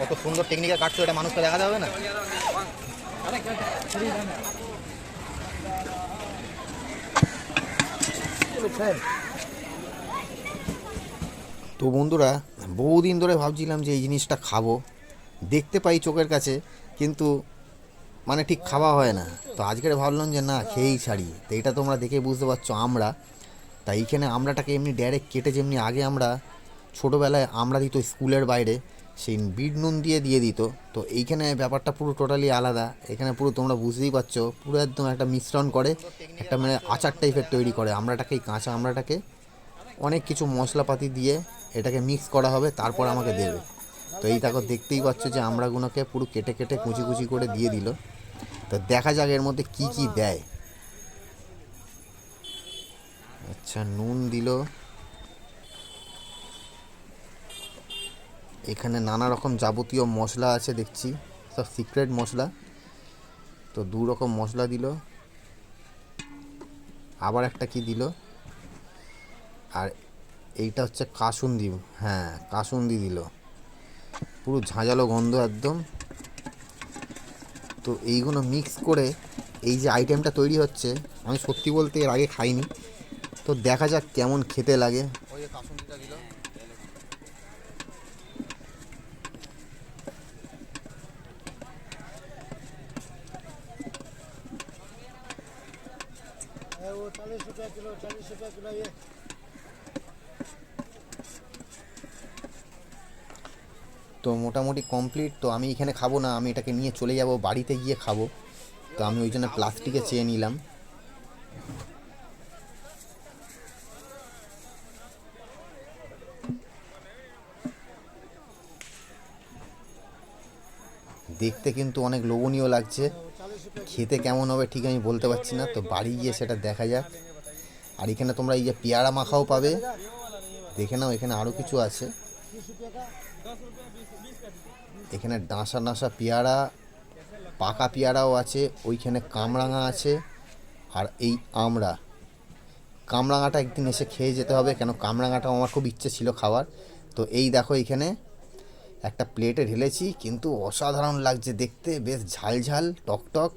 কত সুন্দর টেকনিকে কাটছো, এটা মানুষকে দেখা যাবে না? তো বন্ধুরা, বহুদিন ধরে ভাবছিলাম যে এই জিনিসটা খাবো, দেখতে পাই চোখের কাছে, কিন্তু মানে ঠিক খাওয়া হয় না। তো আজকের ভাবলাম যে না, খেয়েই ছাড়ি। তো এটা তোমরা দেখে বুঝতে পারছো আমরা, তাই এইখানে আমড়াটাকে এমনি ডাইরেক্ট কেটে, যেমনি আগে আমরা ছোটোবেলায় আমরা দিত স্কুলের বাইরে, সেই বিট নুন দিয়ে দিয়ে দিত। তো এইখানে ব্যাপারটা পুরো টোটালি আলাদা। এখানে পুরো তোমরা বুঝতেই পারছো, পুরো একদম একটা মিশ্রণ করে, একটা মানে আচার টাইপের তৈরি করে আমড়াটাকে। এই কাঁচা আমড়াটাকে অনেক কিছু মশলাপাতি দিয়ে এটাকে মিক্স করা হবে, তারপর আমাকে দেবে। তো এই দেখো, দেখতেই পাচ্ছ যে আমড়াগুলোকে পুরো কেটে কেটে কুচি কুচি করে দিয়ে দিল। তো দেখা যাক এর মধ্যে কি কি দেয়। আচ্ছা, নুন দিল, এখানে নানা রকম যাবতীয় মশলা আছে দেখছি, সব সিক্রেট মশলা। তো দু রকম মশলা দিল, আবার একটা কি দিল, আর এইটা হচ্ছে কাসুন্দি। হ্যাঁ, কাসুন্দি দিল, পুরো ঝাঁঝালো গন্ধ একদম। তো এইগুলো মিক্স করে এই যে আইটেমটা তৈরি হচ্ছে, আমি সত্যি বলতে এর আগে খাইনি। তো দেখা যাক কেমন খেতে লাগে। ওই যে কাসুন্দিটা দিল, वो 40 रुपया किलो, 40 रुपया किलो ये। তো মোটামুটি কমপ্লিট। তো আমি এখানে খাবো না, আমি এটাকে নিয়ে চলে যাব, বাড়িতে গিয়ে খাবো। তো আমি ওই জন্য প্লাস্টিকে চেয়ে নিলাম। দেখতে কিন্তু অনেক লোভনীয় লাগছে, খেতে কেমন হবে ঠিক আমি বলতে পারছি না। তো বাড়ি গিয়ে সেটা দেখা যাক। আর এখানে তোমরা এই যে পেয়ারা মাখাও পাবে, দেখে নাও, এখানে আরও কিছু আছে। এখানে ডাঁসা ডাঁসা পেয়ারা, পাকা পেয়ারাও আছে, ওইখানে কামরাঙা আছে, আর এই আমড়া। কামরাঙাটা একদিন এসে খেয়ে যেতে হবে, কেন কামরাঙাটাও আমার খুব ইচ্ছে ছিল খাওয়ার। তো এই দেখো, এইখানে একটা প্লেটে ঢেলেছি, কিন্তু অসাধারণ লাগছে দেখতে, বেশ ঝাল ঝাল টক টক।